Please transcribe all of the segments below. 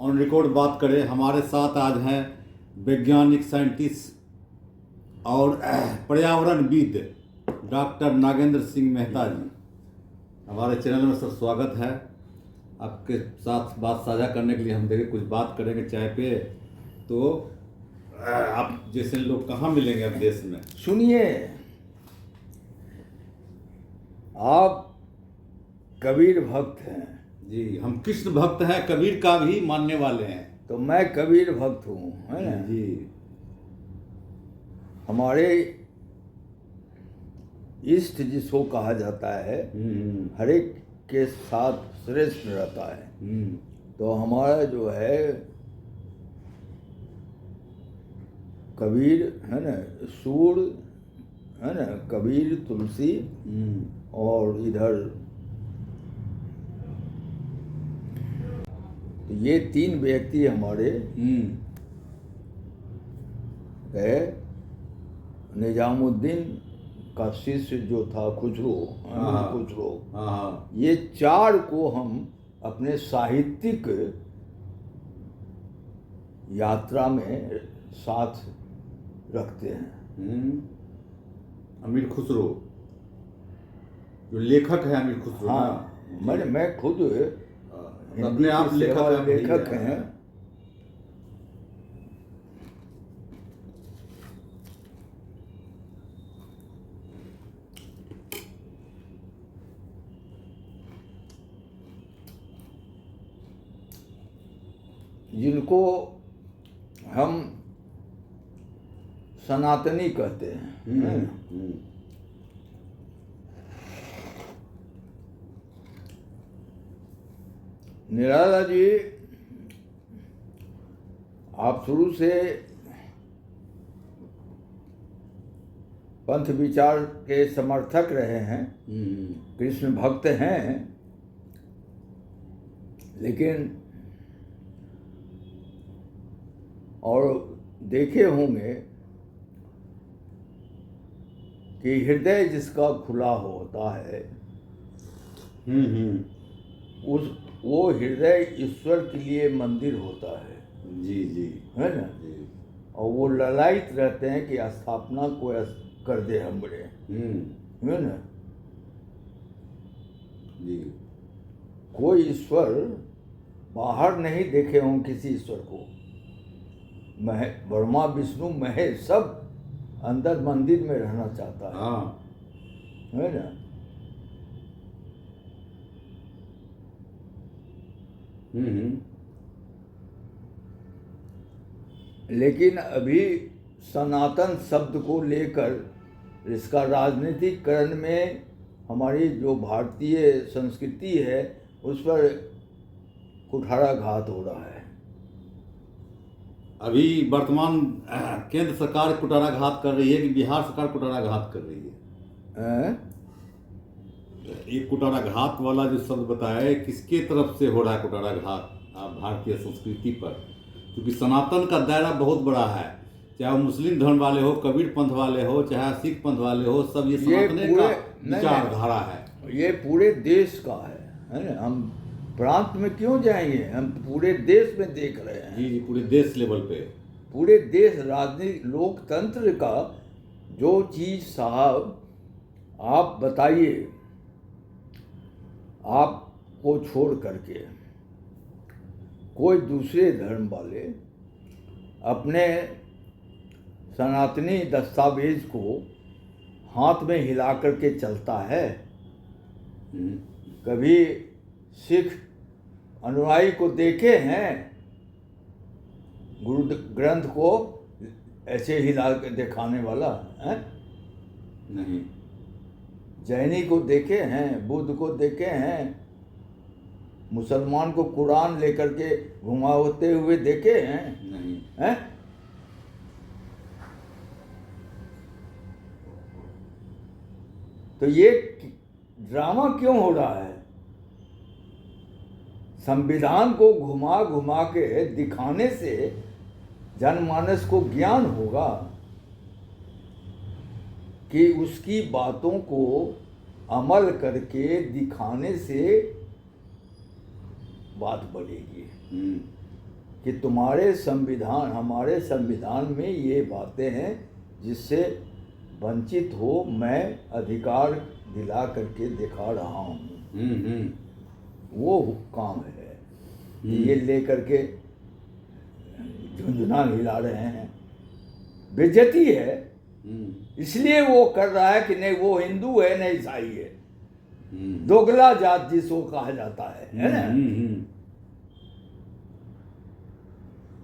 On record बात करें, हमारे साथ आज हैं वैज्ञानिक साइंटिस्ट और पर्यावरणविद डॉक्टर नागेंद्र सिंह मेहता जी। हमारे चैनल में सर स्वागत है। आपके साथ बात साझा करने के लिए हम देखिए कुछ बात करेंगे चाय पे। तो आप जैसे लोग कहाँ मिलेंगे अब देश में? सुनिए, आप कबीर भक्त हैं। जी, हम कृष्ण भक्त हैं, कबीर का भी मानने वाले हैं। तो मैं कबीर भक्त हूँ, है ना? जी। हमारे इष्ट जिसको कहा जाता है, हर एक के साथ श्रेष्ठ रहता है। तो हमारा जो है कबीर है ना, सूर है ना, कबीर, तुलसी और इधर तो ये तीन व्यक्ति हमारे है। निजामुद्दीन का शिष्य जो था खुसरो, खुसरो, ये चार को हम अपने साहित्यिक यात्रा में साथ रखते हैं। अमीर खुसरो जो लेखक है, अमीर खुसरो। हाँ, मैं खुद अपने आप लेखक हैं। जिनको हम सनातनी कहते हैं। निराला जी, आप शुरू से पंथ विचार के समर्थक रहे हैं, कृष्ण भक्त हैं, लेकिन और देखे होंगे कि हृदय जिसका खुला होता है, वो हृदय ईश्वर के लिए मंदिर होता है। जी जी, है ना? जी। और वो ललायित रहते हैं कि स्थापना को कर दे हमरे, है ना? जी। कोई ईश्वर बाहर नहीं देखे हों किसी ईश्वर को। ब्रह्मा विष्णु महेश सब अंदर मंदिर में रहना चाहता है। है ना? लेकिन अभी सनातन शब्द को लेकर इसका राजनीतिकरण में हमारी जो भारतीय संस्कृति है उस पर कुठाराघात हो रहा है। अभी वर्तमान केंद्र सरकार कुठाराघात कर रही है कि बिहार सरकार कुठाराघात कर रही है? ये कुठाराघात वाला जो शब्द बताया है, किसके तरफ से हो रहा है कुठाराघात भारतीय संस्कृति पर? क्योंकि सनातन का दायरा बहुत बड़ा है, चाहे वो मुस्लिम धर्म वाले हो, कबीर पंथ वाले हो, चाहे सिख पंथ वाले हो, सब ये सनातन का विचारधारा है। ये पूरे देश का है ना? हम प्रांत में क्यों जाएंगे, हम पूरे देश में देख रहे हैं। जी जी, पूरे देश लेवल पे, पूरे देश राजनीति लोकतंत्र का जो चीज साहब आप बताइए, आपको छोड़ करके कोई दूसरे धर्म वाले अपने सनातनी दस्तावेज को हाथ में हिला करके चलता है? कभी सिख अनुयायी को देखे हैं गुरु ग्रंथ को ऐसे हिला के दिखाने वाला है? नहीं। जैनी को देखे हैं, बुद्ध को देखे हैं, मुसलमान को कुरान लेकर के घुमाते हुए देखे हैं? नहीं। हैं? तो ये ड्रामा क्यों हो रहा है? संविधान को घुमा घुमा के दिखाने से जनमानस को ज्ञान होगा कि उसकी बातों को अमल करके दिखाने से बात बढ़ेगी। कि तुम्हारे संविधान, हमारे संविधान में ये बातें हैं जिससे वंचित हो मैं अधिकार दिला करके दिखा रहा हूँ। वो काम है। ये ले करके झुंझुना हिला रहे हैं, बेइज्जती है। इसलिए वो कर रहा है कि नहीं वो हिंदू है नहीं ईसाई है, दोगला जात जिसको कहा जाता है ना।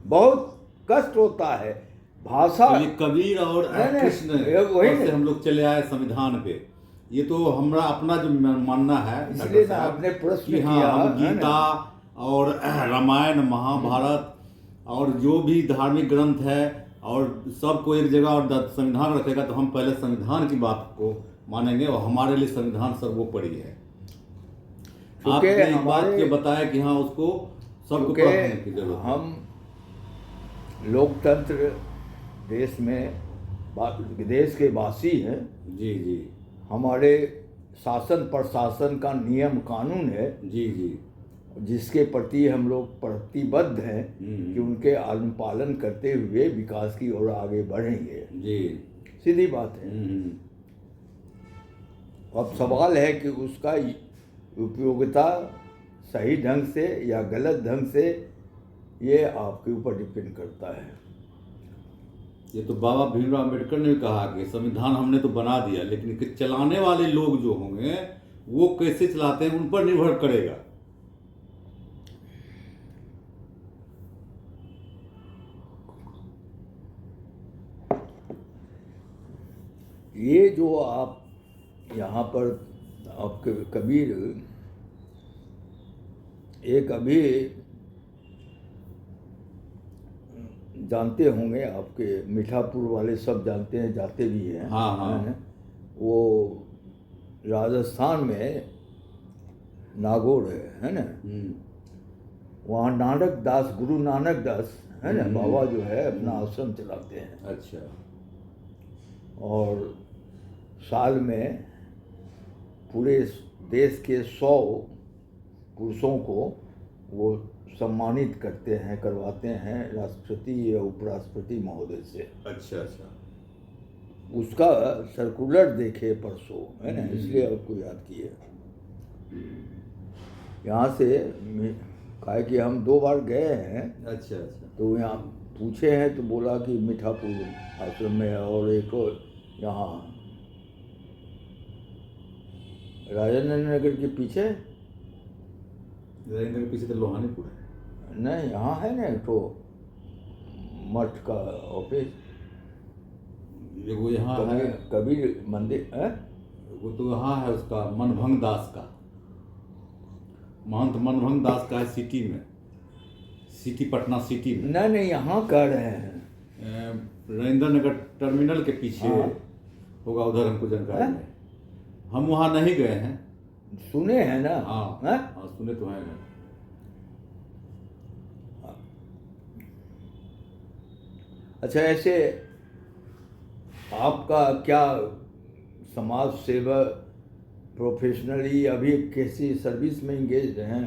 बहुत कष्ट होता है भाषा। तो ये कबीर और कृष्ण वही से हम लोग चले आए संविधान पे। ये तो हमारा अपना जो मानना है इसलिए ना आपने प्रश्न कि हाँ किया, हम गीता और रामायण महाभारत और जो भी धार्मिक ग्रंथ है और सबको एक जगह और संविधान रखेगा तो हम पहले संविधान की बात को मानेंगे और हमारे लिए संविधान सर्वोपरि है। आपने इस बात के बताया कि हाँ उसको सबको पढ़ने की जरूरत है। हम लोकतंत्र देश में देश के वासी हैं। जी जी। हमारे शासन प्रशासन का नियम कानून है जी जी, जिसके प्रति हम लोग प्रतिबद्ध हैं कि उनके अनुपालन करते हुए विकास की ओर आगे बढ़ेंगे। जी सीधी बात है। अब सवाल है कि उसका उपयोगिता सही ढंग से या गलत ढंग से ये आपके ऊपर डिपेंड करता है। ये तो बाबा भीमराव अम्बेडकर ने भी कहा कि संविधान हमने तो बना दिया लेकिन चलाने वाले लोग जो होंगे वो कैसे चलाते हैं उन पर निर्भर करेगा। ये जो आप यहाँ पर आपके कबीर एक अभी जानते होंगे, आपके मीठापुर वाले सब जानते हैं, जाते भी हैं। हाँ हाँ। वो राजस्थान में नागौर है ना, वहाँ नानक दास, गुरु नानक दास है ना बाबा जो है अपना आश्रम चलाते हैं। अच्छा। और साल में पूरे देश के 100 पुरुषों को वो सम्मानित करते हैं, करवाते हैं राष्ट्रपति या उपराष्ट्रपति महोदय से। अच्छा अच्छा। उसका सर्कुलर देखे परसों है ना, इसलिए आपको याद किए। यहाँ से कहा कि हम 2 बार गए हैं। अच्छा अच्छा। तो यहाँ पूछे हैं तो बोला कि मीठापुर आश्रम में और एक यहाँ राजेंद्र नगर के पीछे, राजेंद्र के पीछे तो लोहानीपुर है। नहीं यहाँ है ना तो मठ का ऑफिस, वो यहाँ है कबीर मंदिर है। वो तो यहाँ है उसका मनभंग दास का, महंत मनभंग दास का है सिटी में, सिटी पटना सिटी में। नहीं यहाँ कह रहे हैं राजेंद्र नगर टर्मिनल के पीछे होगा, उधर हमको जानकारी है। हम वहाँ नहीं गए हैं, सुने हैं ना। हाँ हाँ सुने तो हैं। अच्छा, ऐसे आपका क्या समाज सेवा प्रोफेशनली अभी कैसी सर्विस में इंगेज हैं?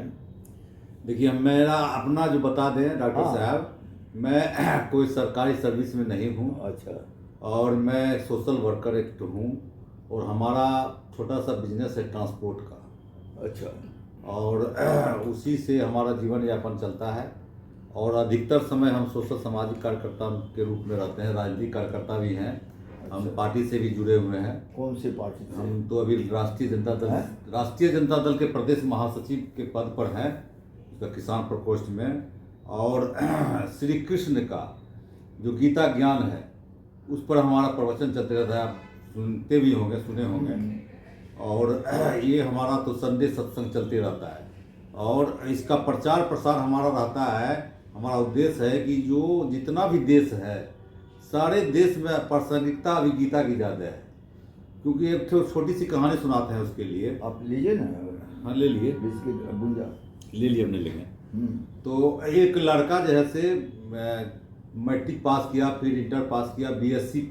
देखिए मेरा अपना जो बता दें डॉक्टर साहब, मैं कोई सरकारी सर्विस में नहीं हूँ। अच्छा। और मैं सोशल वर्कर एक हूँ और हमारा छोटा सा बिजनेस है ट्रांसपोर्ट का। अच्छा। और उसी से हमारा जीवन यापन चलता है। और अधिकतर समय हम सोशल सामाजिक कार्यकर्ता के रूप में रहते हैं, राजनीतिक कार्यकर्ता भी हैं। अच्छा। हम पार्टी से भी जुड़े हुए हैं। कौन सी पार्टी से? हम तो अभी राष्ट्रीय जनता दल के प्रदेश महासचिव के पद पर हैं, उसका किसान प्रकोष्ठ में। और श्री कृष्ण का जो गीता ज्ञान है उस पर हमारा प्रवचन चलते रहता है, आप सुनते भी होंगे, सुने होंगे। और ये हमारा तो संडे सत्संग चलते रहता है और इसका प्रचार प्रसार हमारा रहता है। हमारा उद्देश्य है कि जो जितना भी देश है सारे देश में प्रासंगिकता अभी गीता की ज़्यादा है, क्योंकि एक छोटी सी कहानी सुनाते हैं उसके लिए। आप लीजिए ना। हाँ ले लिए, बिस्किट बुंजा ले लिए, हमने लेंगे। तो एक लड़का जो है से मैट्रिक पास किया, फिर इंटर पास किया, बीएससी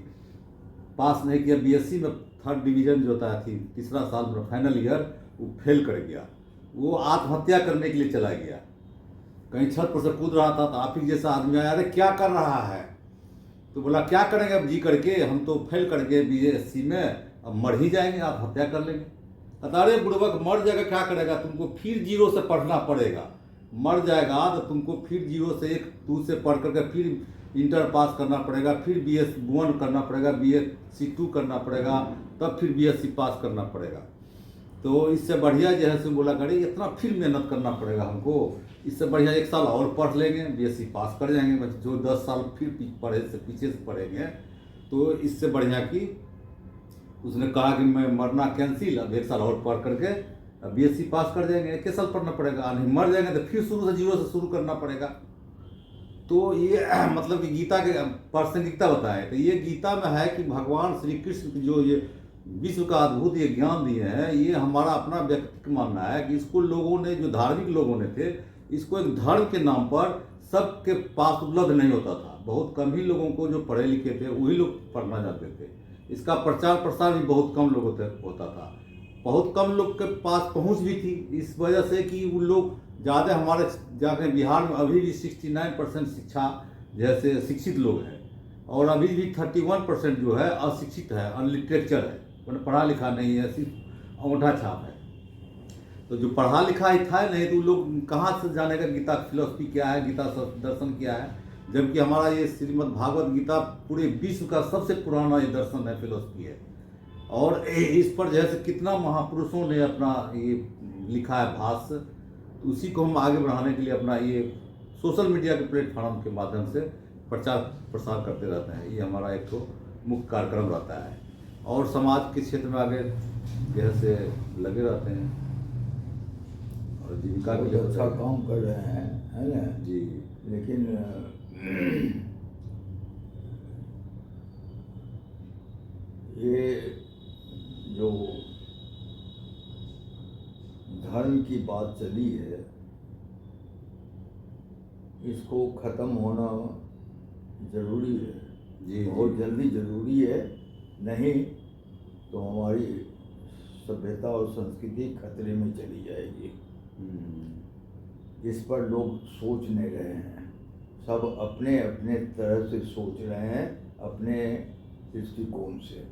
पास नहीं किया, बीएससी में 3rd डिवीजन जो होता है, तीसरा साल में फाइनल ईयर, वो फेल कर गया। वो आत्महत्या करने के लिए चला गया। कहीं छत पर से कूद रहा था तो आप ही जैसा आदमी आया, अरे क्या कर रहा है? तो बोला क्या करेंगे अब जी करके, हम तो फेल कर गए BSc में, अब मर ही जाएंगे, आप हत्या कर लेंगे। अरे बुड़बक मर जाएगा क्या करेगा, तुमको फिर जीरो से पढ़ना पड़ेगा। मर जाएगा तो तुमको फिर जीरो से 1-2 से पढ़ करके फिर इंटर पास करना पड़ेगा, फिर BS1 करना पड़ेगा, BSc2 करना पड़ेगा, तब फिर BSc पास करना पड़ेगा। तो इससे बढ़िया जो है सो बोला करें इतना फिर मेहनत करना पड़ेगा हमको, इससे बढ़िया 1 साल और पढ़ लेंगे, BSc पास कर जाएंगे। बस जो 10 साल फिर पीछे से पढ़ेंगे, तो इससे बढ़िया कि उसने कहा कि मैं मरना कैंसिल, अब 1 साल और पढ़ करके BSc पास कर जाएंगे। 1 साल पढ़ना पड़ेगा, नहीं मर जाएंगे तो फिर शुरू से जीरो से शुरू करना पड़ेगा। तो ये मतलब कि गीता के प्रासंगिकता बताए, तो ये गीता में है कि भगवान श्री कृष्ण जो ये विश्व का अद्भुत ये ज्ञान दिए हैं, ये हमारा अपना व्यक्तित्व मानना है कि इसको लोगों ने, जो धार्मिक लोगों ने थे, इसको एक धर्म के नाम पर सबके पास उपलब्ध नहीं होता था। बहुत कम ही लोगों को जो पढ़े लिखे थे वही लोग पढ़ना चाहते थे। इसका प्रचार प्रसार भी बहुत कम लोगों तक होता था, बहुत कम लोग के पास पहुंच भी थी, इस वजह से कि वो लोग ज़्यादा हमारे जाके बिहार में अभी भी 69% शिक्षा जैसे शिक्षित लोग हैं, और अभी भी 31% जो है अशिक्षित है, अनलिटरेचर है, मतलब पढ़ा लिखा नहीं है, सिर्फ अंगूठा छाप है। तो जो पढ़ा लिखा ही था नहीं तो लोग कहाँ से जानेगा गीता फिलोसफी क्या है, गीता दर्शन क्या है, जबकि हमारा ये श्रीमद् भागवत गीता पूरे विश्व का सबसे पुराना ये दर्शन है, फिलोसफी है। और इस पर जैसे कितना महापुरुषों ने अपना ये लिखा है भाष्य, तो उसी को हम आगे बढ़ाने के लिए अपना ये सोशल मीडिया के प्लेटफॉर्म के माध्यम से प्रचार प्रसार करते रहते हैं। ये हमारा एक तो मुख्य कार्यक्रम रहता है, और समाज के क्षेत्र में आगे जैसे लगे रहते हैं और जीविका के लिए अच्छा काम कर रहे हैं, है ना जी। लेकिन ये जो धर्म की बात चली है, इसको खत्म होना जरूरी है जी, बहुत जल्दी जरूरी है, नहीं तो हमारी सभ्यता और संस्कृति खतरे में चली जाएगी। इस पर लोग सोच नहीं रहे हैं, सब अपने अपने तरह से सोच रहे हैं, अपने दृष्टिकोण से,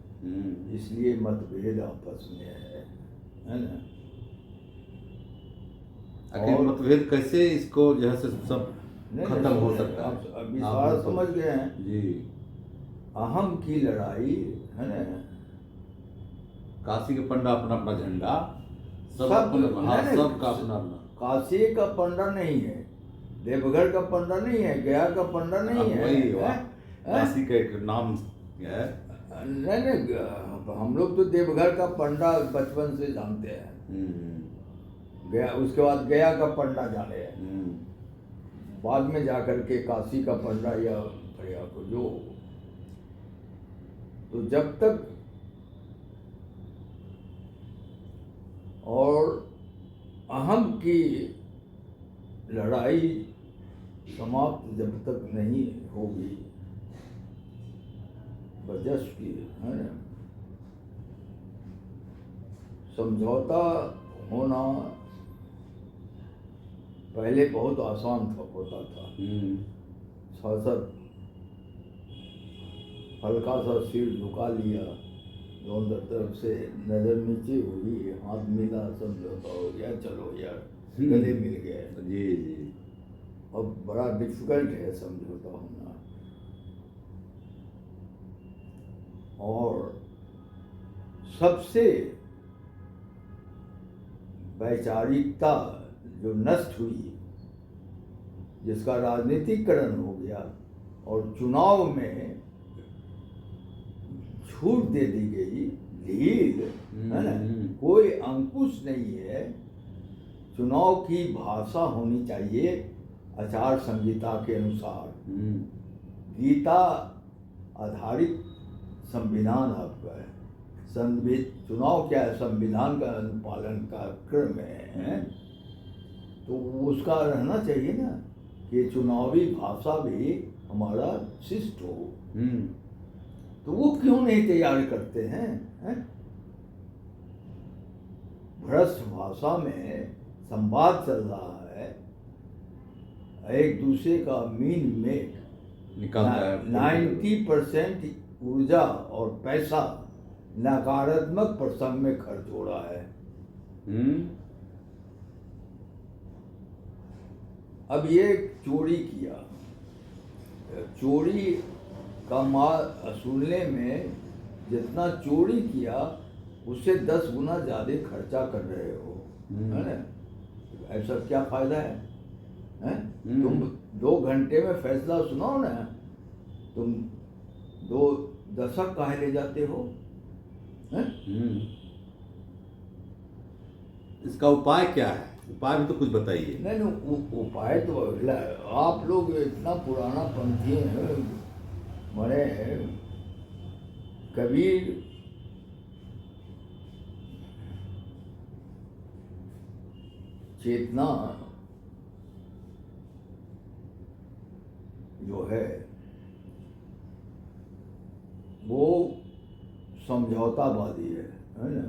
इसलिए मतभेद आपस में है ना। आखिर मतभेद कैसे इसको जो है सब खत्म हो सकता है? आप अभी सारा समझ गए हैं जी। अहम की लड़ाई है ना। काशी के पंडा अपना अपना झंडा, सब नहीं, सबका अपना अपना। काशी का पंडा नहीं है, देवघर का पंडा नहीं है, गया का पंडा नहीं है, वही काशी का एक नाम है। नहीं, हम लोग तो देवघर का पंडा बचपन से जानते हैं, गया उसके बाद गया का पंडा जाने हैं, बाद में जाकर के काशी का पंडा या प्रयाग को जो। तो जब तक और अहम की लड़ाई समाप्त जब तक नहीं होगी, बजस की है ना, समझौता होना पहले बहुत आसान होता था। शासक हल्का सा सिर झुका लिया, दोनों तरफ से नजर नीचे हुई, हाथ मिला, समझौता हो गया, चलो यार गले मिल गए। जी जी। अब बड़ा डिफिकल्ट है समझौता होना, और सबसे वैचारिकता जो नष्ट हुई, जिसका राजनीतिकरण हो गया और चुनाव में छूट दे दी गई, ढील है ना, कोई अंकुश नहीं है। चुनाव की भाषा होनी चाहिए आचार संहिता के अनुसार, गीता आधारित संविधान आपका है, चुनाव क्या है, संविधान का अनुपालन का क्रम है, तो उसका रहना चाहिए ना कि चुनावी भाषा भी हमारा शिष्ट हो। तो वो क्यों नहीं तैयार करते हैं, भ्रष्ट भाषा में संवाद चल रहा है, एक दूसरे का मीन मेक निकलता है। 90% ऊर्जा और पैसा नकारात्मक प्रसंग में खर्च हो रहा है। अब ये चोरी किया, चोरी का माल वसूलने में जितना चोरी किया उससे 10 गुना ज़्यादा खर्चा कर रहे हो, है ना? ऐसा क्या फायदा है? तुम 2 घंटे में फैसला सुनाओ ना, तुम 2 दशक काहे ले जाते हो? इसका उपाय क्या है? उपाय भी तो कुछ बताइए। नहीं, उपाय तो अगला है। आप लोग इतना पुराना पंथी हैं, मरे कबीर चेतना जो है वो समझौतावादी है ना?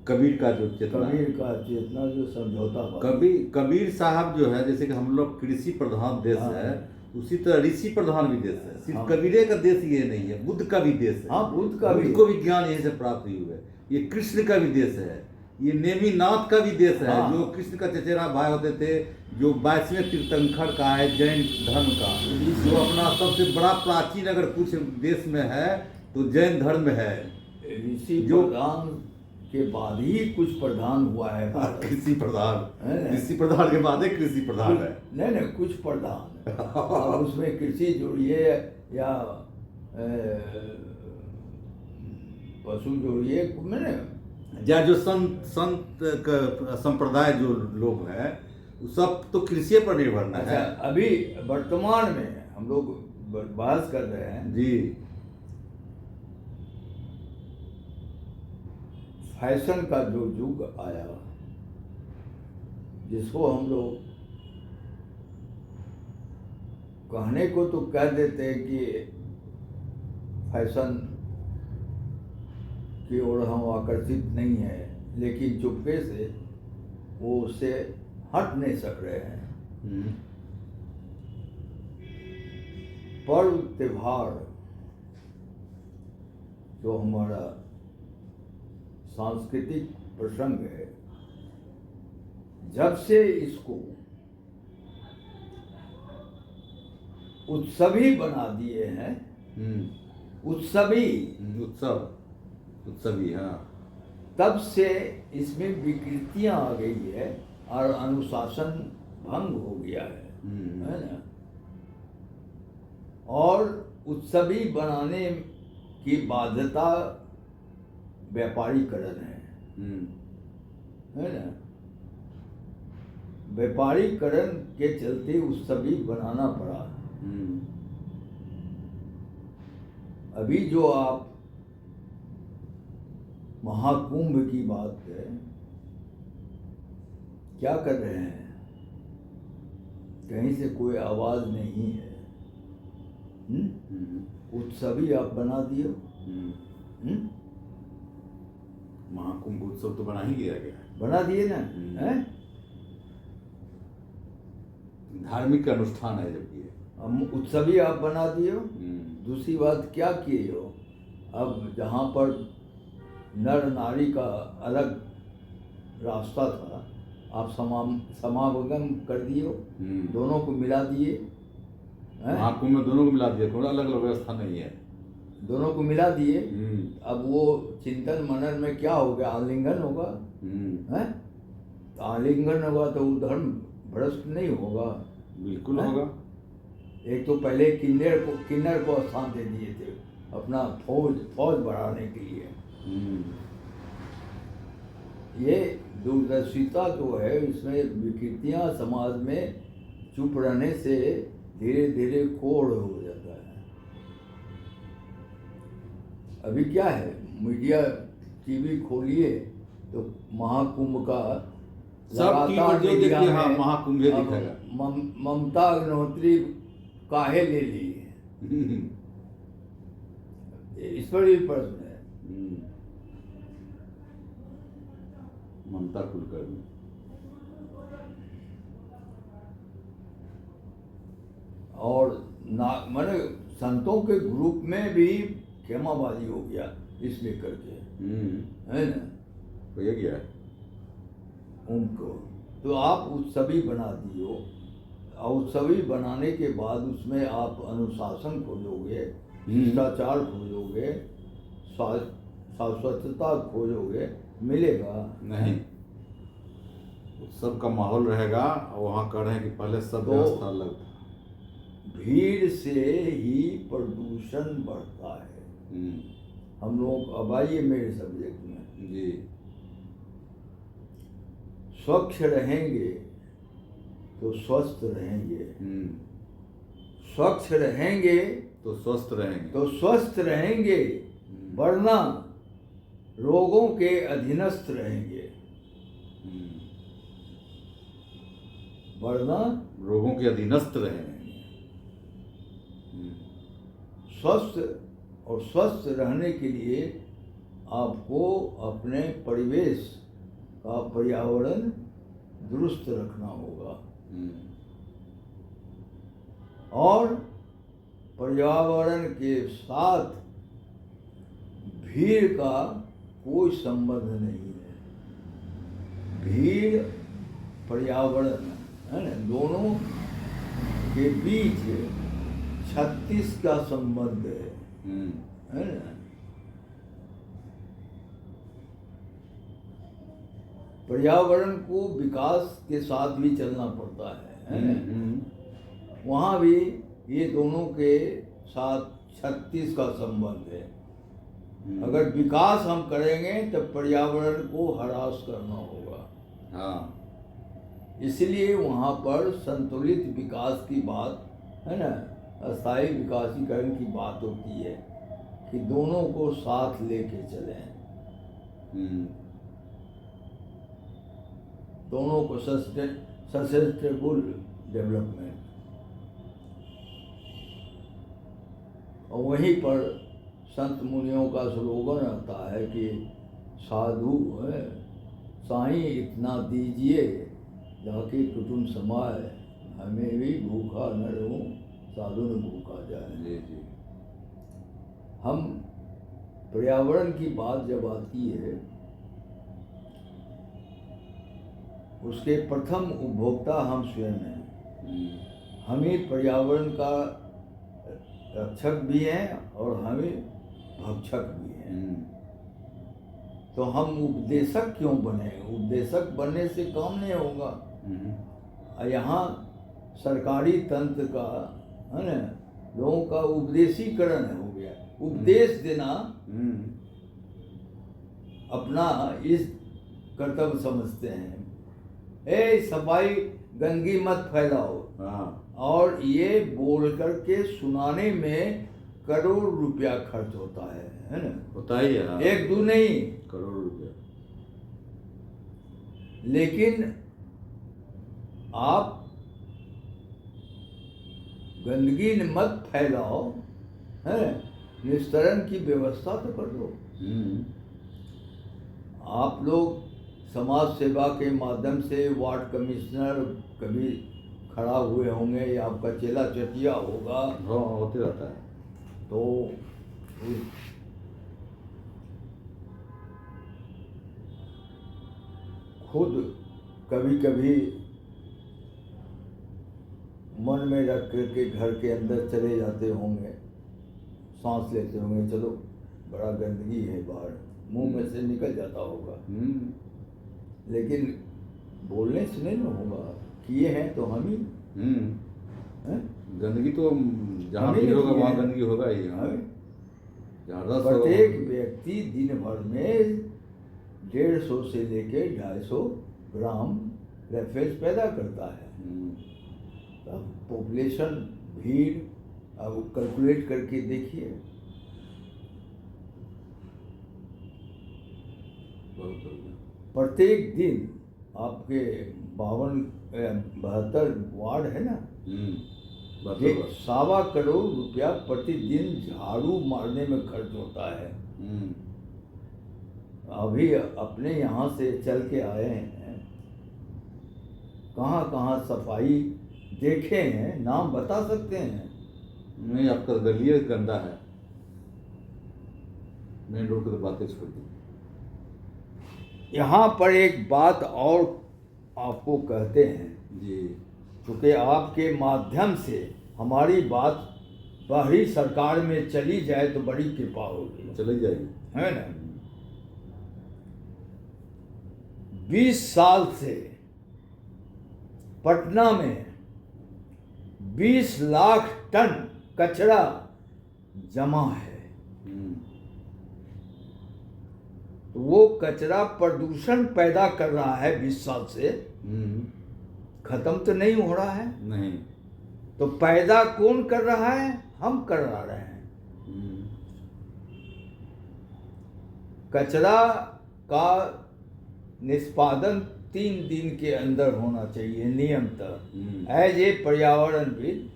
कबीर का जो चेतना, कबीर का चेतना जो समझौतावादी। कबीर साहब जो है, जैसे कि हम लोग कृषि प्रधान देश है, उसी तरह ऋषि प्रधान भी देश है। सिर्फ कबीरे का देश ये नहीं है, बुद्ध का भी देश है। हाँ, बुद्ध का भी, बुद्ध को भी ज्ञान यहीं से प्राप्त हुआ है। ये कृष्ण का भी देश है, ये नेमिनाथ का भी देश है। जो कृष्ण का चचेरा भाई होते थे, जो 22वें तीर्थंकर का है, जैन धर्म का, जो अपना सबसे बड़ा प्राचीन अगर कुछ देश में है तो जैन धर्म है। ऋषि प्रधान के बाद ही कुछ प्रधान हुआ है। कृषि प्रधान, कृषि प्रधान के बाद ही कृषि प्रधान है। नहीं, कुछ प्रधान अब उसमें कृषि जोड़िए या पशु जोड़िए, मैंने या जो संत संप्रदाय जो लोग हैं सब तो कृषि पर निर्भर न है। अभी वर्तमान में हम लोग बहस कर रहे हैं जी, फैशन का जो युग आया, जिसको हम लोग कहने को तो कह देते हैं कि फैशन की ओर हम आकर्षित नहीं है, लेकिन चुपके से वो उससे हट नहीं सक रहे हैं। पर्व त्योहार जो हमारा सांस्कृतिक प्रसंग है, जब से इसको उत्सवी बना दिए हैं, उत्सवी, उत्सवी, हाँ, तब से इसमें विकृतियां आ गई है और अनुशासन भंग हो गया है ना? और उत्सवी बनाने की बाध्यता व्यापारीकरण है ना? व्यापारीकरण के चलते उत्सवी बनाना पड़ा। अभी जो आप महाकुंभ की बात है, क्या कर रहे हैं? कहीं से कोई आवाज नहीं है। उत्सवी आप बना दिए। महाकुंभ उत्सव तो बना ही दिया गया, बना दिए ना, है? धार्मिक अनुष्ठान है जब ये उत्सवी आप बना दिए। दूसरी बात क्या किए हो, अब जहाँ पर नर नारी का अलग रास्ता था, आप समागम कर दिए, दोनों को मिला दिए। महाकुंभ में दोनों को मिला दिया, थोड़ा अलग अलग व्यवस्था नहीं है, दोनों को मिला दिए। अब वो चिंतन मनन में क्या होगा? आलिंगन होगा, है? तो आलिंगन होगा तो वो धर्म भ्रष्ट नहीं होगा? बिल्कुल होगा। एक तो पहले किन्नर को स्थान दे दिए थे अपना फौज बढ़ाने के लिए। ये दूरदर्शिता जो है, इसमें विकृतियां समाज में चुप रहने से धीरे धीरे कोढ़ हो जाता है। अभी क्या है, मीडिया टीवी खोलिए तो महाकुंभ का सब टीवी देखिए, हाँ, महाकुंभ दिखेगा। ममता अग्निहोत्री काहे ले ली, इस पर भी प्रश्न है। ममता कुलकर्णी और ना मैंने संतों के ग्रुप में भी खेमाबाजी हो गया इस लेकर के, है ना, तो ये क्या है? उनको तो आप उत्सवी बना दियो, और उत्सवी बनाने के बाद उसमें आप अनुशासन खोजोगे, शिष्टाचार खोजोगे, शाश्वतता खोजोगे, मिलेगा नहीं, उत्सव का माहौल रहेगा। और वहाँ कह रहे हैं कि पहले सब तो व्यवस्था अलग था। भीड़ से ही प्रदूषण बढ़ता है। हम लोग अब आइए मेरे सब्जेक्ट में। जी। स्वच्छ रहेंगे तो स्वस्थ रहेंगे, स्वच्छ रहेंगे तो स्वस्थ रहेंगे, तो स्वस्थ रहेंगे, वरना रोगों के अधीनस्थ रहेंगे, वरना रोगों के अधीनस्थ रहेंगे। स्वस्थ और स्वस्थ रहने के लिए आपको अपने परिवेश का पर्यावरण दुरुस्त रखना होगा, और पर्यावरण के साथ भीड़ का कोई संबंध नहीं है। भीड़ पर्यावरण है ना, दोनों के बीच 36 का संबंध है ना। पर्यावरण को विकास के साथ भी चलना पड़ता है ना। वहाँ भी ये दोनों के साथ 36 का संबंध है। अगर विकास हम करेंगे तो पर्यावरण को ह्रास करना होगा। हाँ, इसलिए वहाँ पर संतुलित विकास की बात है ना, अस्थायी विकासीकरण की बात होती है कि दोनों को साथ लेके चलें, दोनों को सस्टेनेबल डेवलपमेंट। और वहीं पर संत मुनियों का स्लोगन आता है कि साधु है साईं इतना दीजिए जाके कुटुंब समाए, हमें भी भूखा न रहूं साधु न भूखा जाए। जी जी। हम पर्यावरण की बात जब आती है, उसके प्रथम उपभोक्ता हम स्वयं हैं। हम ही पर्यावरण का रक्षक भी हैं और हमें भक्षक भी हैं। तो हम उपदेशक क्यों बने? उपदेशक बनने से काम नहीं होगा। यहाँ सरकारी तंत्र का है ना, लोगों का उपदेशीकरण हो गया। उपदेश देना अपना इस कर्तव्य समझते हैं। ए सफाई गंदगी मत फैलाओ, और ये बोल करके सुनाने में करोड़ रुपया खर्च होता है ना। होता ही है। एक दो नहीं, करोड़ रुपया। लेकिन आप गंदगी मत फैलाओ है, निस्तारण की व्यवस्था तो कर दो। आप लोग समाज सेवा के माध्यम से वार्ड कमिश्नर कभी खड़ा हुए होंगे या आपका चेला चटिया होगा। हाँ, होते रहता है। तो खुद कभी कभी मन में रख करके घर के अंदर चले जाते होंगे, सांस लेते होंगे, चलो बड़ा गंदगी है बाहर, मुंह में से निकल जाता होगा। लेकिन बोलने से नहीं ना होगा, किए हैं तो हम ही। गंदगी तो जहाँ भी होगा वहाँ गंदगी होगा ही। प्रत्येक व्यक्ति दिन भर में 150 से लेके 250 ग्राम रेफेज पैदा करता है। अब पॉपुलेशन भीड़ अब कैलकुलेट करके देखिए। प्रत्येक दिन आपके 72 वार्ड है ना, 1.25 करोड़ रुपया प्रतिदिन झाड़ू मारने में खर्च होता है। अभी अपने यहाँ से चल के आए हैं, कहाँ कहाँ सफाई देखे हैं, नाम बता सकते हैं? नहीं, आपका गलिया गंदा है, मेन रोड की तो बातें छोड़ दी। यहाँ पर एक बात और आपको कहते हैं, जी। क्योंकि आपके माध्यम से हमारी बात बाहरी सरकार में चली जाए तो बड़ी कृपा होगी, चली जाएगी, है ना। 20 साल से पटना में 20 लाख टन कचरा जमा है। तो वो कचरा प्रदूषण पैदा कर रहा है 20 साल से, खत्म तो नहीं हो रहा है। नहीं। तो पैदा कौन कर रहा है? हम कर रहे हैं। कचरा का निष्पादन 3 दिन के अंदर होना चाहिए नियमतः। एज ए पर्यावरणविद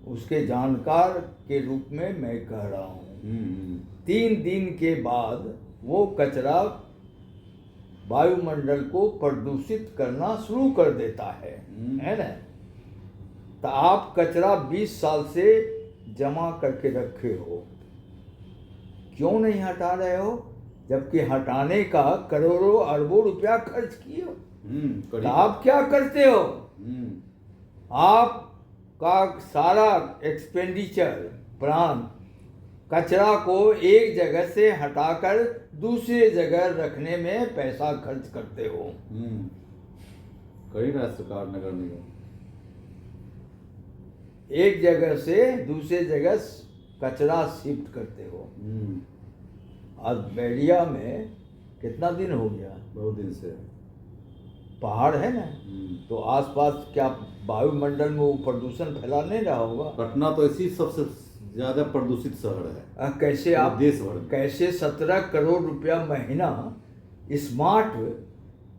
उसके जानकार के रूप में मैं कह रहा हूँ, 3 दिन के बाद वो कचरा वायुमंडल को प्रदूषित करना शुरू कर देता है ना। तो आप कचरा 20 साल से जमा करके रखे हो, क्यों नहीं हटा रहे हो? जबकि हटाने का करोड़ों अरबों रुपया खर्च किए हो। तो आप क्या करते हो? आपका सारा एक्सपेंडिचर प्राण कचरा को एक जगह से हटाकर दूसरी जगह रखने में पैसा खर्च करते हो। करी ना सरकार नगर निगम, एक जगह से दूसरी जगह कचरा शिफ्ट करते हो। आज बैरिया में कितना दिन हो गया? बहुत दिन से पहाड़ है ना, तो आसपास क्या वायुमंडल में वो प्रदूषण फैला नहीं रहा होगा? पटना तो ऐसी सबसे ज्यादा प्रदूषित शहर है। कैसे आप देश भर में कैसे 17 करोड़ रुपया महीना स्मार्ट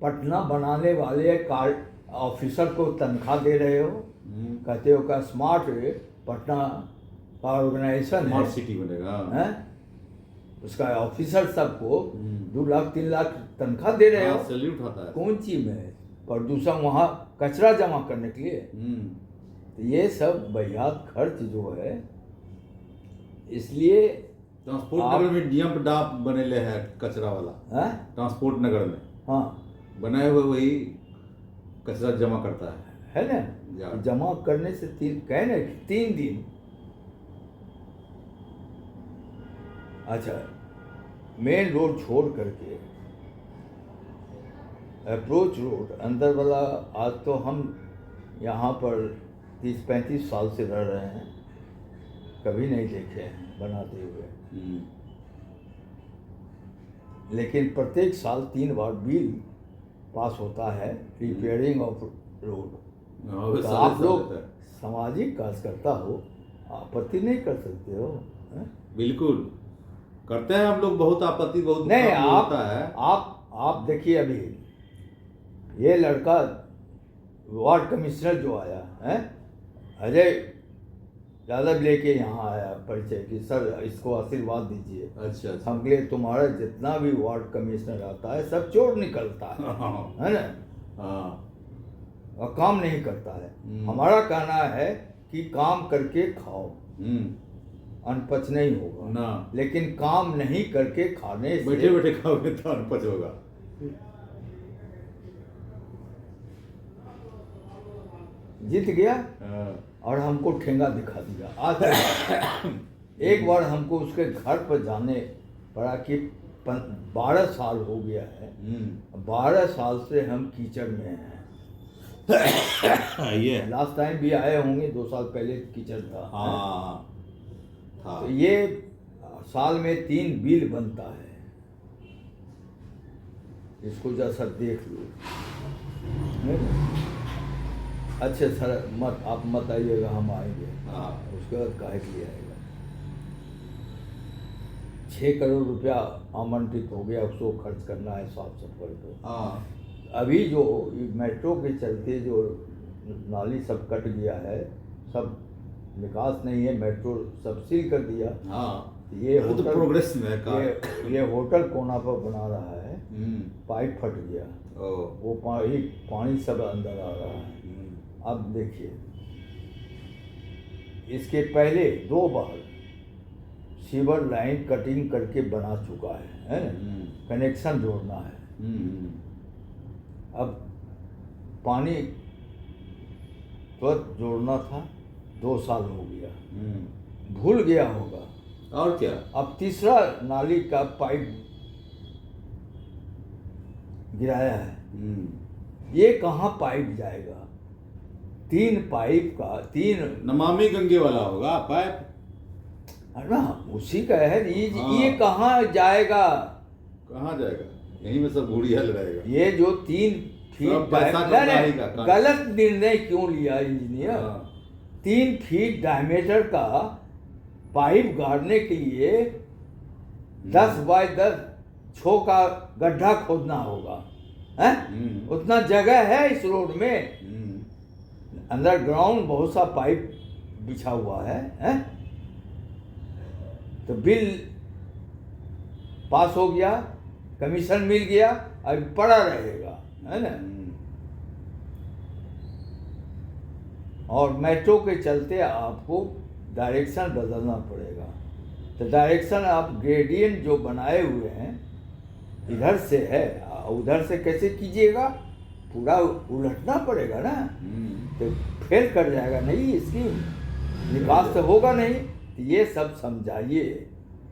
पटना बनाने वाले कार ऑफिसर को तनख्वाह दे रहे हो? कहते हो का स्मार्ट पटना का ऑर्गेनाइजेशन स्मार्ट है, सिटी बनेगा है? उसका ऑफिसर सबको 2 लाख 3 लाख तनख्वाह दे रहे हो। सैल्यूट होता है। कौन चीज में प्रदूषण? वहाँ कचरा जमा करने के लिए। तो ये सब बहियात खर्च जो है, इसलिए ट्रांसपोर्ट नगर में डीएम डाप बनेले है कचरा वाला। ट्रांसपोर्ट नगर में हाँ बनाए हुए वही कचरा जमा करता है ना। जमा करने से 3 दिन। अच्छा, मेन रोड छोड़ करके अप्रोच रोड अंदर वाला, आज तो हम यहाँ पर 30-35 साल से रह रहे हैं, कभी नहीं देखे हैं बनाते हुए। लेकिन प्रत्येक साल 3 बार बिल पास होता है रिपेयरिंग ऑफ रोड। तो आप लोग सामाजिक कार्यकर्ता हो, आपत्ति नहीं कर सकते हो? बिल्कुल करते हैं हम लोग, बहुत आपत्ति बहुत नहीं। होता है। आप देखिए, अभी ये लड़का वार्ड कमिश्नर जो आया है, अजय यादव लेके यहाँ आया परिचय कि सर इसको आशीर्वाद दीजिए। अच्छा। हम लिए तुम्हारा जितना भी वार्ड कमिश्नर आता है सब चोर निकलता है ना। और काम नहीं करता है। हमारा कहना है कि काम करके खाओ, अनपच नहीं होगा ना। लेकिन काम नहीं करके खाने से बैठे बैठे खाओगे तो अनपच होगा। जीत गया और हमको ठेंगा दिखा दिया। आज एक बार हमको उसके घर पर जाने पड़ा कि 12 साल हो गया है, 12 साल से हम कीचड़ में हैं। ये लास्ट टाइम भी आए होंगे 2 साल पहले कीचड़ था। हाँ। तो ये साल में 3 बिल बनता है, इसको जैसा देख लो। अच्छे सर आप मत आइएगा, हम आएंगे। उसके बाद काहे के लिए आएगा? 6 करोड़ रुपया आमंत्रित हो गया, उसको खर्च करना है साफ सफाई पे। अभी जो मेट्रो के चलते जो नाली सब कट गया है, सब निकास नहीं है, मेट्रो सब सील कर दिया। ये तो प्रोग्रेस में ये होटल कोना पर बना रहा है, पाइप फट गया, वो पानी सब अंदर आ रहा है। अब देखिए इसके पहले 2 बार सीवर लाइन कटिंग करके बना चुका है ना, कनेक्शन जोड़ना है। अब पानी तुरंत जोड़ना था, 2 साल हो गया, भूल गया होगा। और क्या, अब तीसरा नाली का पाइप गिराया है। ये कहाँ पाइप जाएगा? 3 पाइप का 3 नमामि गंगे वाला होगा पाइप, है ना, उसी का है। हाँ। ये कहाँ जाएगा? कहाँ जाएगा? यहीं में सब गुड़िया लगाएगा। ये जो 3 फीट सब पैसा कमाई का काम। गलत निर्णय क्यों लिया इंजीनियर? हाँ। 3 फीट डायमीटर का पाइप गाड़ने के लिए 10 बाय 10 6 का गड्ढा खोदना होगा, है? उतना जगह है इस रोड में? अंडरग्राउंड बहुत सा पाइप बिछा हुआ है? तो बिल पास हो गया, कमीशन मिल गया, अब पड़ा रहेगा, है ना। और मेट्रो के चलते आपको डायरेक्शन बदलना पड़ेगा। तो डायरेक्शन आप ग्रेडियंट जो बनाए हुए हैं इधर से है, उधर से कैसे कीजिएगा? पूरा उलटना पड़ेगा ना, तो फेल कर जाएगा नहीं, इसकी विकास तो होगा नहीं। तो ये सब समझाइए।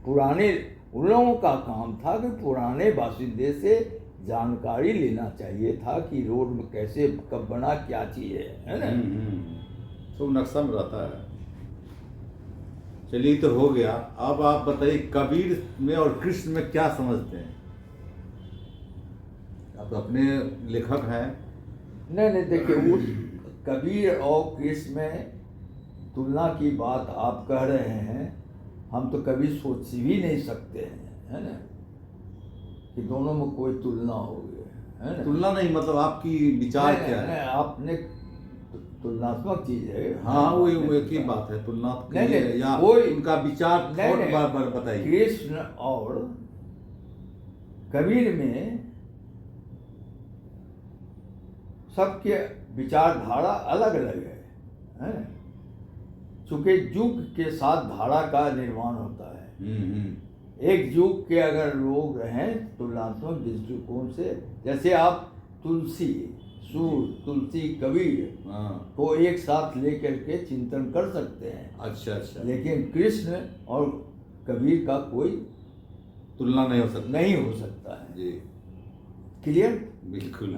पुराने उन लोगों का काम था कि पुराने बासिंदे से जानकारी लेना चाहिए था कि रोड में कैसे कब बना, क्या चीज़ है ना। सब नक्शा में रहता है। चलिए, तो हो गया। अब आप बताइए, कबीर में और कृष्ण में क्या समझते हैं? आप तो अपने लेखक हैं। नहीं, देखिए, उस कबीर और कृष्ण में तुलना की बात आप कह रहे हैं, हम तो कभी सोच भी नहीं सकते हैं, है ना, कि दोनों में कोई तुलना होगी, है ना। तुलना नहीं, मतलब आपकी विचार क्या है? आपने तुलनात्मक चीज है। हाँ, वो एक ही बात है, तुलना या कोई उनका विचार बताइए। कृष्ण और कबीर में सबके विचारधारा अलग अलग है ना? चूंकि युग के साथ धारा का निर्माण होता है। एक युग के अगर लोग हैं तुलनात्मक दृष्टिकोण से, जैसे आप तुलसी, सूर, तुलसी, कबीर को एक साथ लेकर के चिंतन कर सकते हैं। अच्छा। लेकिन कृष्ण और कबीर का कोई तुलना नहीं हो सकता है जी। क्लियर? बिल्कुल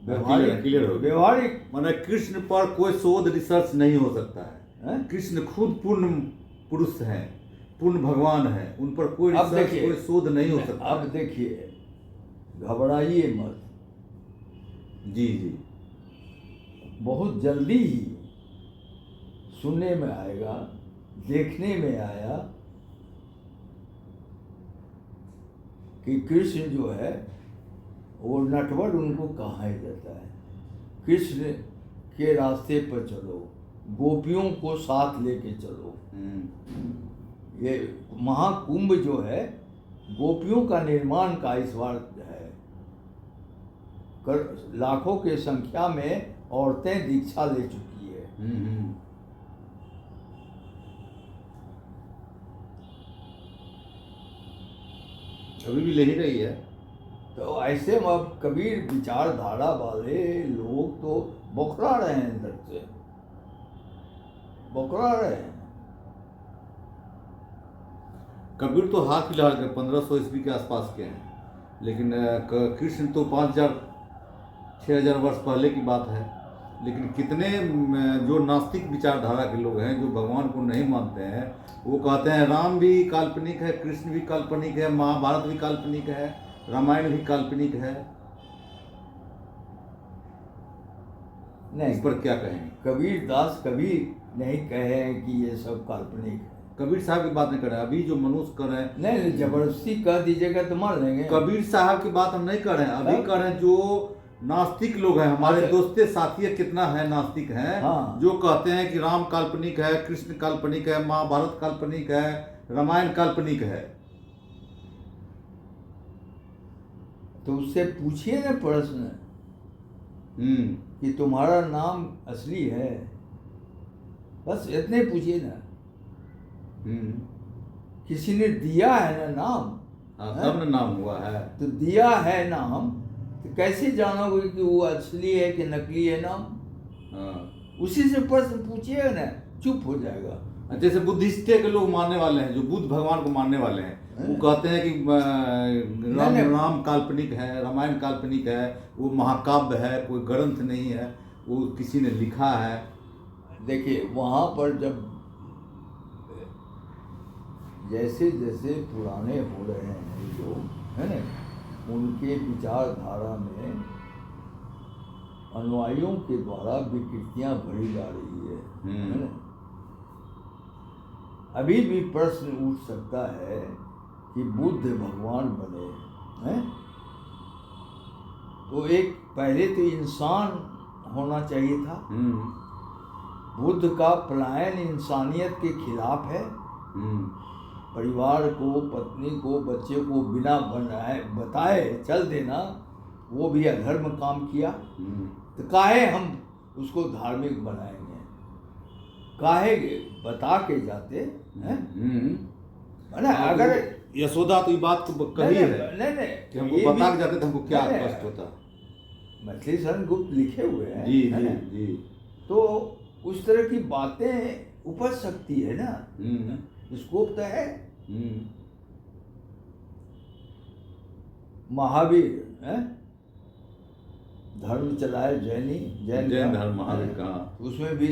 व्यवहारिक माने कृष्ण पर कोई शोध रिसर्च नहीं हो सकता है। कृष्ण खुद पूर्ण पुरुष हैं, पूर्ण भगवान हैं, उन पर कोई रिसर्च, कोई शोध नहीं हो सकता। अब देखिए, घबराइए मत जी। बहुत जल्दी ही सुनने में आएगा, देखने में आया कि कृष्ण जो है वो नटवर उनको कहा जाता है। कृष्ण के रास्ते पर चलो, गोपियों को साथ लेके चलो। ये महाकुंभ जो है गोपियों का निर्माण का इस बार है। लाखों के संख्या में औरतें दीक्षा ले चुकी है। अभी भी ले ही रही है। तो ऐसे में अब कबीर विचारधारा वाले लोग तो बौखला रहे हैं, अंदर से बौखला रहे हैं। कबीर तो हाल फिलहाल के 1500 ईस्वी के आसपास के हैं, लेकिन कृष्ण तो 5000-6000 वर्ष पहले की बात है। लेकिन कितने जो नास्तिक विचारधारा के लोग हैं, जो भगवान को नहीं मानते हैं, वो कहते हैं राम भी काल्पनिक है, कृष्ण भी काल्पनिक है, महाभारत भी काल्पनिक है, रामायण भी काल्पनिक है। नहीं, इस पर क्या कहेंगे? कबीर दास कभी नहीं कहे हैं कि ये सब काल्पनिक है। कबीर साहब की बात नहीं कर रहे, अभी जो मनुष्य कर रहे हैं। नहीं, जबरदस्ती कह दीजिएगा तो मान लेंगे। कबीर साहब की बात हम नहीं कर रहे हैं, अभी कर रहे हैं जो नास्तिक लोग हैं, हमारे दोस्ते साथी कितना है नास्तिक हैं। हाँ। जो कहते हैं कि राम काल्पनिक है, कृष्ण काल्पनिक है, महाभारत काल्पनिक है, रामायण काल्पनिक है। तो उससे पूछिए ना प्रश्न कि तुम्हारा नाम असली है, बस इतने पूछिए ना। हम्म। किसी ने दिया है ना नाम, हाँ, तब न नाम हुआ है। तो दिया है नाम, तो कैसे जानोगे कि वो असली है कि नकली है नाम? हाँ, उसी से प्रश्न पूछिएगा ना, चुप हो जाएगा। जैसे बुद्धिस्टे के लोग मानने वाले हैं, जो बुद्ध भगवान को मानने वाले हैं, वो कहते हैं कि राम नहीं। राम काल्पनिक है, रामायण काल्पनिक है, वो महाकाव्य है, कोई ग्रंथ नहीं है, वो किसी ने लिखा है। देखिए वहाँ पर जब जैसे जैसे पुराने हो रहे हैं लोग, है ना, उनके विचारधारा में अनुयायियों के द्वारा विकृतियाँ भरी जा रही है ना। अभी भी प्रश्न उठ सकता है कि बुद्ध भगवान बने हैं, तो एक पहले तो इंसान होना चाहिए था। बुद्ध का पलायन इंसानियत के खिलाफ है। परिवार को, पत्नी को, बच्चे को बिना बताए चल देना, वो भी अधर्म काम किया। तो काहे हम उसको धार्मिक बनाएंगे? काहे बता के जाते हैं? ना अगर यशोदा तो ये बात को कही है नहीं कि हमको बता के जाते तो हमको क्या कष्ट होता। मछली शरण गुप्त लिखे हुए हैं। जी जी जी। तो उस तरह की बातें उपज सकती है ना, स्कोप तो है। महावीर है, धर्म चलाए जैन धर्म महावीर का, उसमें भी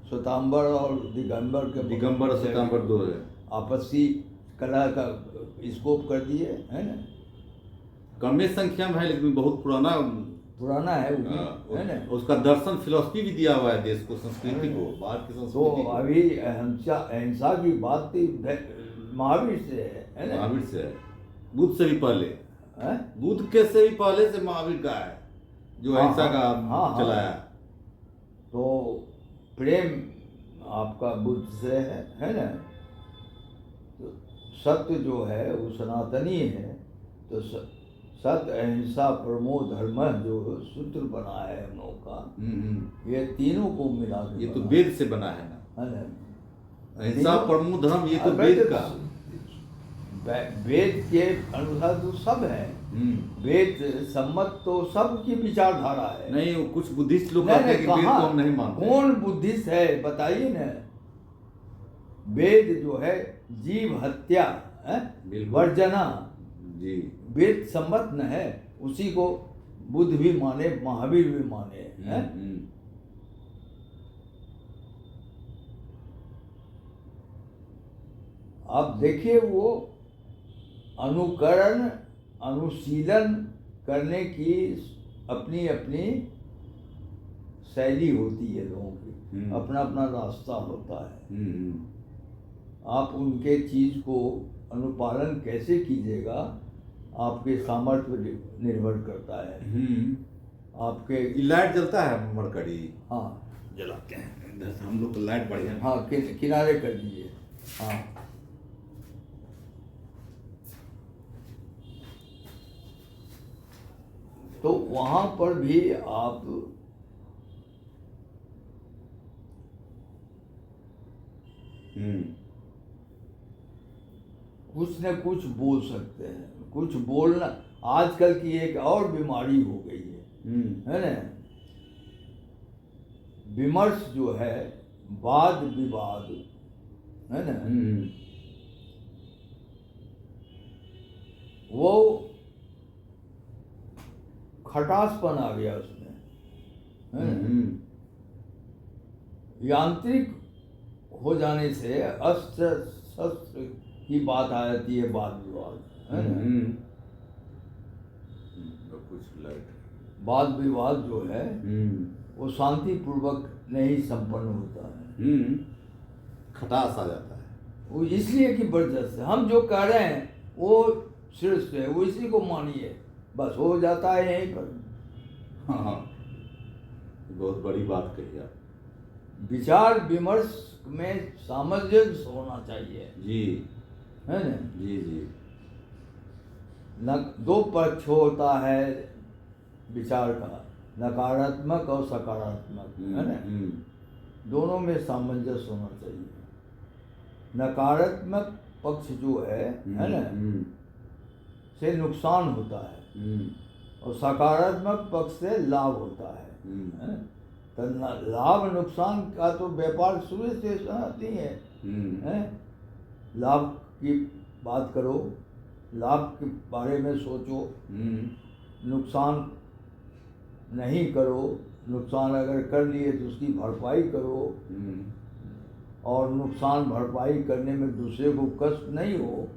श्वेतांबर और दिगंबर और श्वेतांबर दो है, आपसी कला का स्कोप कर दिए, है ना। कम संख्या में है लेकिन बहुत पुराना है वो भी, है ना। उसका दर्शन फिलॉसफी भी दिया हुआ है देश को, संस्कृति को, भारत की संस्कृति तो अभी अहिंसा की बात महावीर से है ना। महावीर से है, बुद्ध से भी पहले, बुद्ध के से भी पहले से महावीर का है जो अहिंसा का चलाया। तो प्रेम आपका बुद्ध से है ना। तो सत्य जो है वो सनातनी है। तो सत्य, अहिंसा, परमो धर्म जो सूत्र बना है हम लोग का, ये तीनों को मिला के ये तो वेद से बना है ना। अहिंसा, परमो धर्म, ये तो वेद का, वेद के अनुसार तो सब है। वेद सम्मत तो सब की विचारधारा है। नहीं, वो कुछ बुद्धिस्ट लोग कहते हैं कि वेद को हम नहीं मानते। कौन बुद्धिस्ट है बताइए ना। वेद जो है जीव हत्या वर्जना जी, वेद सम्मत न है, उसी को बुद्ध भी माने, महावीर भी माने हैं। आप देखिए वो अनुकरण अनुशीलन करने की अपनी अपनी शैली होती है लोगों की, अपना अपना रास्ता होता है। आप उनके चीज को अनुपालन कैसे कीजिएगा आपके सामर्थ्य पर निर्भर करता है। आपके लाइट जलता है मरकरी, हाँ जलाते हैं इधर से हम लोग तो लाइट बढ़िया। हाँ किनारे कर दीजिए। हाँ तो वहाँ पर भी आप कुछ न कुछ बोल सकते हैं। कुछ बोलना आजकल की एक और बीमारी हो गई है ना। विमर्श जो है, वाद विवाद, है ना, वो खटासपन आ गया उसमें, है ना। यांत्रिक हो जाने से अस्त्र शस्त्र की बात आ जाती है, वाद विवाद, है ना। वाद विवाद जो है वो शांतिपूर्वक नहीं संपन्न होता है, खटास आ जाता है। वो इसलिए कि बर्जस हम जो कह रहे हैं वो श्रेष्ठ है, वो इसी को मानिए, बस हो जाता है यहीं पर। हाँ, बहुत बड़ी बात कही आप। विचार विमर्श में सामंजस्य होना चाहिए जी, है ना। जी जी। न दो पक्ष होता है विचार का, नकारात्मक और सकारात्मक, है ना। दोनों में सामंजस्य होना चाहिए। नकारात्मक पक्ष जो है ना, से नुकसान होता है और सकारात्मक पक्ष से लाभ होता है। तो लाभ नुकसान का तो व्यापार शुरू से नहीं है। लाभ की बात करो, लाभ के बारे में सोचो, नुकसान नहीं करो, नुकसान अगर कर लिए तो उसकी भरपाई करो, और नुकसान भरपाई करने में दूसरे को कष्ट नहीं हो,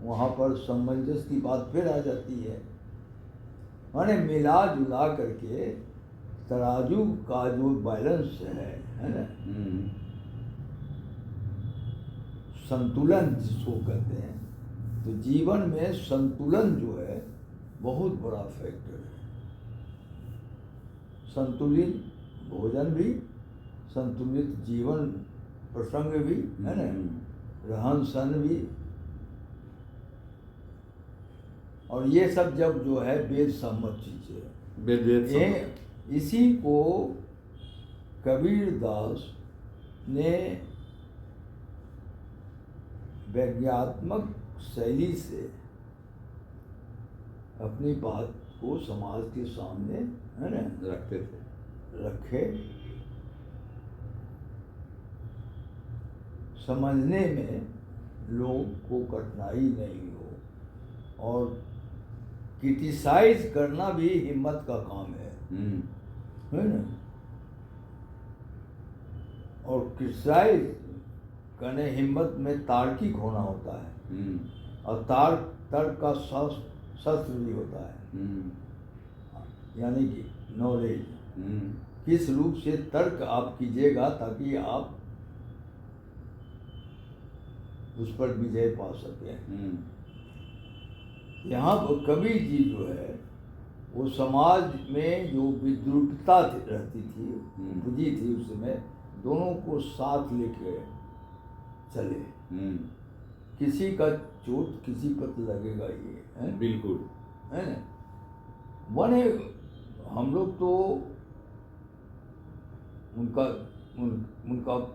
वहाँ पर सामंजस्य की बात फिर आ जाती है। माने मिला जुला करके तराजू का जो बैलेंस है ना, संतुलन जिसको कहते हैं, तो जीवन में संतुलन जो है बहुत बड़ा फैक्टर है। संतुलित भोजन भी, संतुलित जीवन प्रसंग भी है ना, रहन सहन भी, और ये सब जब जो है वेद सम्मत चीजें है। इसी को कबीर दास ने वैज्ञात्मक शैली से अपनी बात को समाज के सामने है ना रखे, समझने में लोग को कठिनाई नहीं हो, और क्रिटिसाइज करना भी हिम्मत का काम है ना। और क्रिटिसाइज करने हिम्मत में तार्किक होना होता है, और तर्क का शस्त्र भी होता है, यानी कि नॉलेज। किस रूप से तर्क आप कीजिएगा ताकि आप उस पर विजय पा सकें। यहाँ पर कबीर जी जो है वो समाज में जो विद्रूपता रहती थी, बुझी थी, उस समय दोनों को साथ लेके चले। किसी का चोट किसी पर लगेगा ही है, बिल्कुल है ना। माने हम लोग तो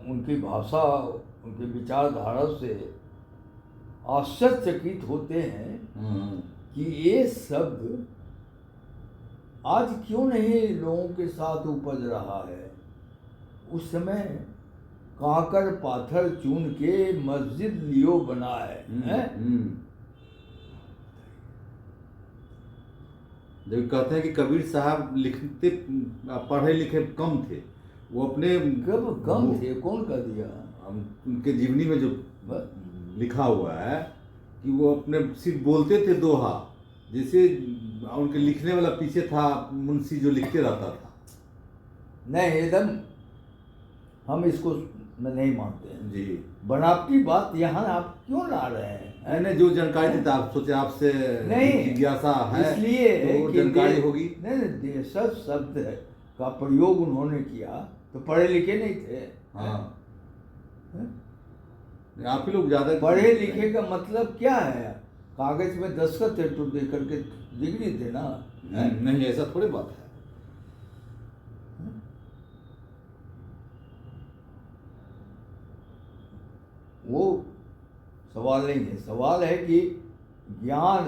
उनकी भाषा, उनकी विचारधारा से आश्चर्यचकित होते हैं कि ये शब्द आज क्यों नहीं लोगों के साथ उपज रहा है। उस समय काकर पाथर चून के मस्जिद लियो बना है। जब कहते हैं कि कबीर साहब लिखते पढ़े लिखे कम थे, वो अपने कब कम थे, कौन कह दिया? उनके जीवनी में जो लिखा हुआ है कि वो अपने सिर्फ बोलते थे दोहा, जैसे उनके लिखने वाला पीछे था मुंशी जो लिखते रहता था। नहीं, एकदम हम इसको नहीं मानते हैं जी। बनावटी बात यहाँ आप क्यों ला रहे हैं? नहीं, जो जानकारी थी आप सोचे आपसे नहीं, जिज्ञासा है इसलिए तो जानकारी होगी। नहीं, देशज शब्द का प्रयोग उन्होंने किया तो पढ़े लिखे नहीं थे। हाँ, आप ही लोग ज्यादा पढ़े लिखे का मतलब क्या है? कागज में दस्तखत है तो दे करके डिग्री देना। नहीं, ऐसा थोड़ी बात है। वो सवाल नहीं है। सवाल है कि ज्ञान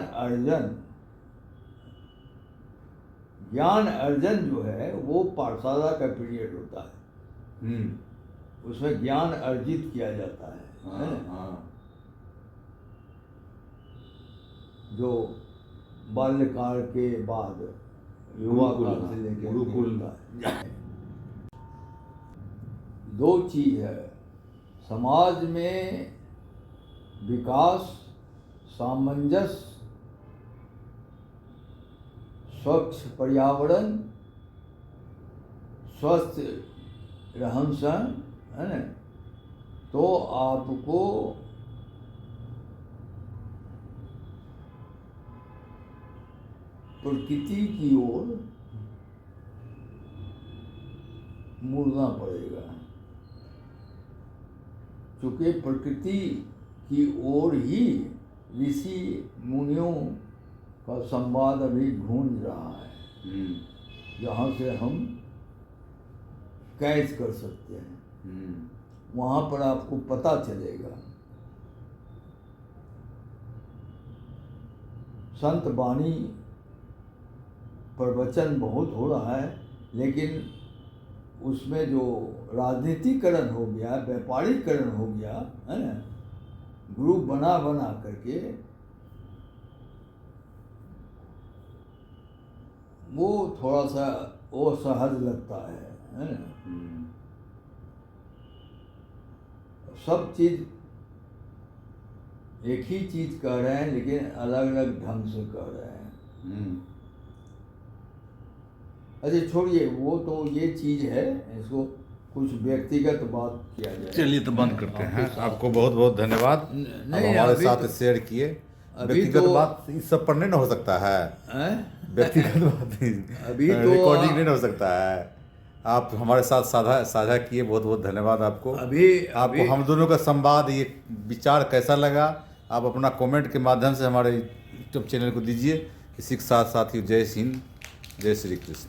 अर्जन जो है वो पाठशाला का पीरियड होता है। उसमें ज्ञान अर्जित किया जाता है। जो बाल्यकाल के बाद युवा काल से लेकर गुरुकुल। दो चीज है समाज में विकास, सामंजस्य, स्वच्छ पर्यावरण, स्वस्थ रहन सहन, है ना। तो आपको प्रकृति की ओर मुड़ना पड़ेगा, क्योंकि प्रकृति की ओर ही ऋषि मुनियों का संवाद अभी गूंज रहा है, जहाँ से हम कैच कर सकते हैं। वहाँ पर आपको पता चलेगा। संत वाणी प्रवचन बहुत हो रहा है, लेकिन उसमें जो राजनीतिकरण हो गया, व्यापारीकरण हो गया है ना, ग्रुप बना बना करके, वो थोड़ा सा असहज लगता है ना। सब चीज़ एक ही चीज़ कह रहे हैं, लेकिन अलग अलग ढंग से कह रहे हैं। अच्छा छोड़िए, वो तो ये चीज़ है, इसको कुछ व्यक्तिगत बात किया जाए। चलिए तो बंद करते हैं। आपको बहुत बहुत धन्यवाद, आप नहीं, हमारे अभी साथ तो- शेयर किए। अभी व्यक्तिगत तो- बात इस सब पर नहीं ना हो सकता है। व्यक्तिगत बात अभी तो रिकॉर्डिंग नहीं ना हो सकता है। आप हमारे साथ साझा किए, बहुत बहुत धन्यवाद आपको। आपको हम दोनों का संवाद, ये विचार कैसा लगा, आप अपना कमेंट के माध्यम से हमारे यूट्यूब चैनल को दीजिए। इसी के साथ साथ ही जय हिंद, जय श्री कृष्ण।